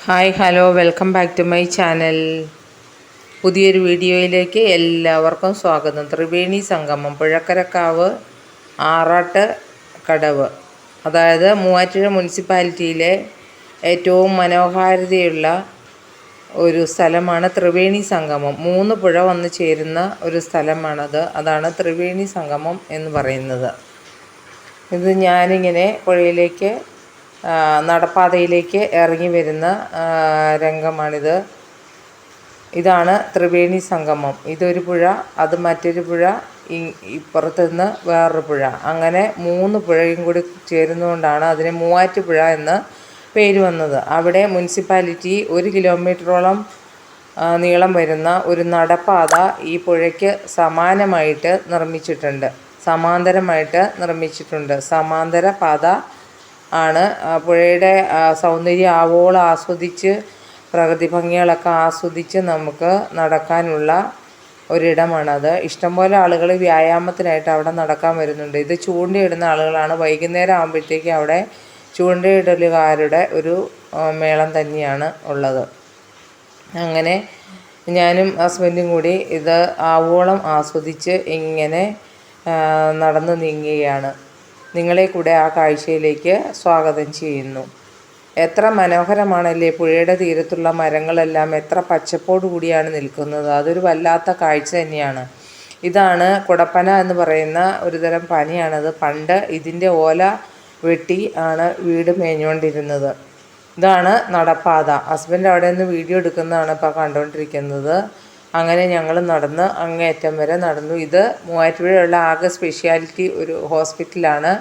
Hi hello welcome back to my channel. പുതിയൊരു വീഡിയോയിലേക്ക് എല്ലാവർക്കും സ്വാഗതം. ത്രിവേണി സംഗമം പുഴക്കരക്കാവ് ആറാട്ട് കടവ്, അതായത് മൂവാറ്റുപുഴ മുനിസിപ്പാലിറ്റിയിലെ ഏറ്റവും മനോഹാരിതയുള്ള ഒരു സ്ഥലമാണ് ത്രിവേണി സംഗമം. 3 പുഴ വന്ന് ചേരുന്ന ഒരു സ്ഥലമാണത്. അതാണ് ത്രിവേണി സംഗമം എന്ന് പറയുന്നത്. ഇത് ഞാനിങ്ങനെ പുഴയിലേക്ക് നടപ്പാതയിലേക്ക് ഇറങ്ങി വരുന്ന രംഗമാണിത്. ഇതാണ് ത്രിവേണി സംഗമം. ഇതൊരു പുഴ, അത് മറ്റൊരു പുഴ, ഇപ്പുറത്ത് നിന്ന് വേറൊരു പുഴ, അങ്ങനെ 3 പുഴയും കൂടി ചേരുന്നതുകൊണ്ടാണ് അതിന് മൂവാറ്റുപുഴ എന്ന പേര് വന്നത്. അവിടെ മുനിസിപ്പാലിറ്റി 1 കിലോമീറ്ററോളം നീളം വരുന്ന ഒരു നടപ്പാത ഈ പുഴയ്ക്ക് സമാന്തരമായിട്ട് നിർമ്മിച്ചിട്ടുണ്ട്. സമാന്തര പാത ആണ്. പുഴയുടെ സൗന്ദര്യം ആവോളം ആസ്വദിച്ച്, പ്രകൃതി ഭംഗികളൊക്കെ ആസ്വദിച്ച് നമുക്ക് നടക്കാനുള്ള ഒരിടമാണത്. ഇഷ്ടംപോലെ ആളുകൾ വ്യായാമത്തിനായിട്ട് അവിടെ നടക്കാൻ വരുന്നുണ്ട്. ഇത് ചൂണ്ടയിടുന്ന ആളുകളാണ്. വൈകുന്നേരം ആകുമ്പോഴത്തേക്ക് അവിടെ ചൂണ്ടയിടലുകാരുടെ ഒരു മേളം തന്നെയാണ് ഉള്ളത്. അങ്ങനെ ഞാനും ഹസ്ബൻഡും കൂടി ഇത് ആവോളം ആസ്വദിച്ച് ഇങ്ങനെ നടന്നു നീങ്ങുകയാണ്. നിങ്ങളെ കൂടെ ആ കാഴ്ചയിലേക്ക് സ്വാഗതം ചെയ്യുന്നു. എത്ര മനോഹരമാണല്ലേ പുഴയുടെ തീരത്തുള്ള മരങ്ങളെല്ലാം, എത്ര പച്ചപ്പോടു കൂടിയാണ് നിൽക്കുന്നത്. അതൊരു വല്ലാത്ത കാഴ്ച തന്നെയാണ്. ഇതാണ് കുടപ്പന എന്ന് പറയുന്ന ഒരുതരം പനയാണത്. പണ്ട് ഇതിൻ്റെ ഓല വെട്ടി ആണ് വീട് മേഞ്ഞുകൊണ്ടിരുന്നത്. ഇതാണ് നടപ്പാത. ഹസ്ബൻഡ് അവിടെ നിന്ന് വീഡിയോ എടുക്കുന്നതാണ് ഇപ്പോൾ കണ്ടുകൊണ്ടിരിക്കുന്നത്. അങ്ങനെ ഞങ്ങൾ നടന്ന് അങ്ങേയറ്റം വരെ നടന്നു. ഇത് മൂവാറ്റുപുഴയുള്ള ആകെ സ്പെഷ്യാലിറ്റി ഒരു ഹോസ്പിറ്റലാണ്.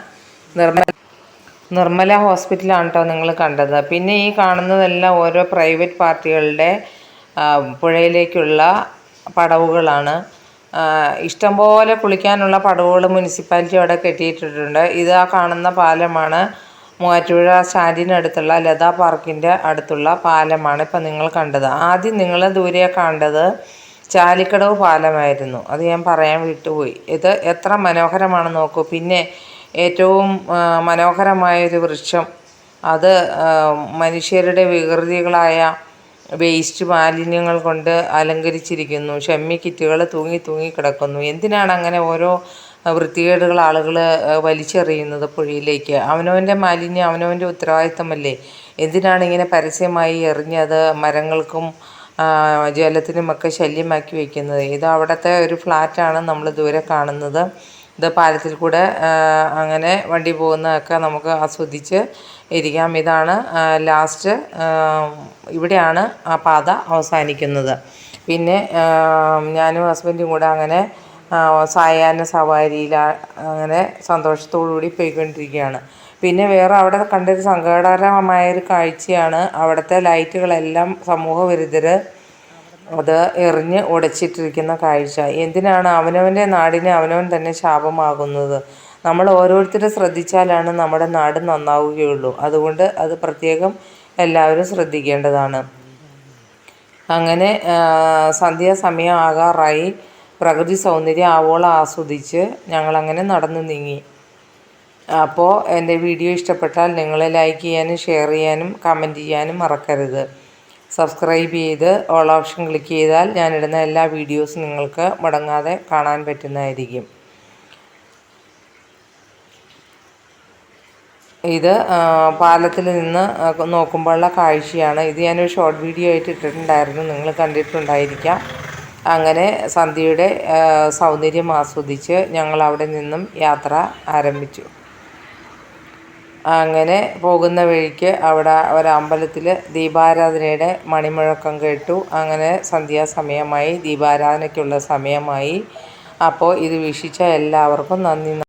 നിർമ്മല ഹോസ്പിറ്റലാണ് കേട്ടോ നിങ്ങൾ കണ്ടത്. പിന്നെ ഈ കാണുന്നതെല്ലാം ഓരോ പ്രൈവറ്റ് പാർട്ടികളുടെ പുഴയിലേക്കുള്ള പടവുകളാണ്. ഇഷ്ടംപോലെ കുളിക്കാനുള്ള പടവുകൾ മുനിസിപ്പാലിറ്റി അവിടെ കെട്ടിയിട്ടിട്ടുണ്ട്. ഇത് ആ കാണുന്ന പാലമാണ്. മൂവാറ്റുപുഴ സ്റ്റാൻഡിനടുത്തുള്ള ലതാ പാർക്കിൻ്റെ അടുത്തുള്ള പാലമാണ് ഇപ്പം നിങ്ങൾ കണ്ടത്. ആദ്യം നിങ്ങൾ ദൂരെ കണ്ടത് ചാലിക്കടവ് പാലമായിരുന്നു. അത് ഞാൻ പറയാൻ വിട്ടുപോയി. ഇത് എത്ര മനോഹരമാണ് നോക്കൂ. പിന്നെ ഏറ്റവും മനോഹരമായൊരു വൃക്ഷം, അത് മനുഷ്യരുടെ വികൃതികളായ വേസ്റ്റ് മാലിന്യങ്ങൾ കൊണ്ട് അലങ്കരിച്ചിരിക്കുന്നു. ഷമ്മി കിറ്റുകൾ തൂങ്ങി കിടക്കുന്നു. എന്തിനാണ് അങ്ങനെ ഓരോ വൃത്തികേടുകൾ ആളുകൾ വലിച്ചെറിയുന്നത് പുഴയിലേക്ക്? അവനവൻ്റെ മാലിന്യം അവനവൻ്റെ ഉത്തരവാദിത്തമല്ലേ? എന്തിനാണ് ഇങ്ങനെ പരസ്യമായി എറിഞ്ഞത് മരങ്ങൾക്കും ജലത്തിനുമൊക്കെ ശല്യമാക്കി വയ്ക്കുന്നത്? ഇത് അവിടുത്തെ ഒരു ഫ്ലാറ്റാണ് നമ്മൾ ദൂരെ കാണുന്നത്. ഇത് പാലത്തിൽ കൂടെ അങ്ങനെ വണ്ടി പോകുന്നതൊക്കെ നമുക്ക് ആസ്വദിച്ച് ഇരിക്കാം. ഇതാണ് ലാസ്റ്റ്, ഇവിടെയാണ് ആ പാത അവസാനിക്കുന്നത്. പിന്നെ ഞാനും ഹസ്ബൻഡും കൂടെ അങ്ങനെ സായാഹ്ന സവാരിയിൽ അങ്ങനെ സന്തോഷത്തോടു കൂടി പോയിക്കൊണ്ടിരിക്കുകയാണ്. പിന്നെ വേറെ അവിടെ കണ്ടൊരു സങ്കടകരമായൊരു കാഴ്ചയാണ് അവിടുത്തെ ലൈറ്റുകളെല്ലാം സമൂഹവിരുദ്ധർ അത് എറിഞ്ഞ് ഉടച്ചിട്ടിരിക്കുന്ന കാഴ്ച. എന്തിനാണ് അവനവൻ്റെ നാടിന് അവനവൻ തന്നെ ശാപമാകുന്നത്? നമ്മൾ ഓരോരുത്തരും ശ്രദ്ധിച്ചാലാണ് നമ്മുടെ നാട് നന്നാവുകയുള്ളൂ. അതുകൊണ്ട് അത് പ്രത്യേകം എല്ലാവരും ശ്രദ്ധിക്കേണ്ടതാണ്. അങ്ങനെ സന്ധ്യാസമയം ആകാറായി. പ്രകൃതി സൗന്ദര്യം ആവോളം ആസ്വദിച്ച് ഞങ്ങളങ്ങനെ നടന്നു നീങ്ങി. അപ്പോൾ എൻ്റെ വീഡിയോ ഇഷ്ടപ്പെട്ടാൽ നിങ്ങൾ ലൈക്ക് ചെയ്യാനും ഷെയർ ചെയ്യാനും കമൻറ്റ് ചെയ്യാനും മറക്കരുത്. സബ്സ്ക്രൈബ് ചെയ്ത് ഓൾ ഓപ്ഷൻ ക്ലിക്ക് ചെയ്താൽ ഞാനിടുന്ന എല്ലാ വീഡിയോസും നിങ്ങൾക്ക് മുടങ്ങാതെ കാണാൻ പറ്റുന്നതായിരിക്കും. ഇത് പാലത്തിൽ നിന്ന് നോക്കുമ്പോഴുള്ള കാഴ്ചയാണ്. ഇത് ഞാനൊരു ഷോർട്ട് വീഡിയോ ആയിട്ട് ഇട്ടിട്ടുണ്ടായിരുന്നു, നിങ്ങൾ കണ്ടിട്ടുണ്ടായിരിക്കാം. അങ്ങനെ സന്ധ്യയുടെ സൗന്ദര്യം ആസ്വദിച്ച് ഞങ്ങൾ അവിടെ നിന്നും യാത്ര ആരംഭിച്ചു. അങ്ങനെ പോകുന്ന വഴിക്ക് അവിടെ ഒരമ്പലത്തിൽ ദീപാരാധനയുടെ മണിമുഴക്കം കേട്ടു. അങ്ങനെ സന്ധ്യാസമയമായി, ദീപാരാധനയ്ക്കുള്ള സമയമായി. അപ്പോൾ ഇത് വീക്ഷിച്ച എല്ലാവർക്കും നന്ദി.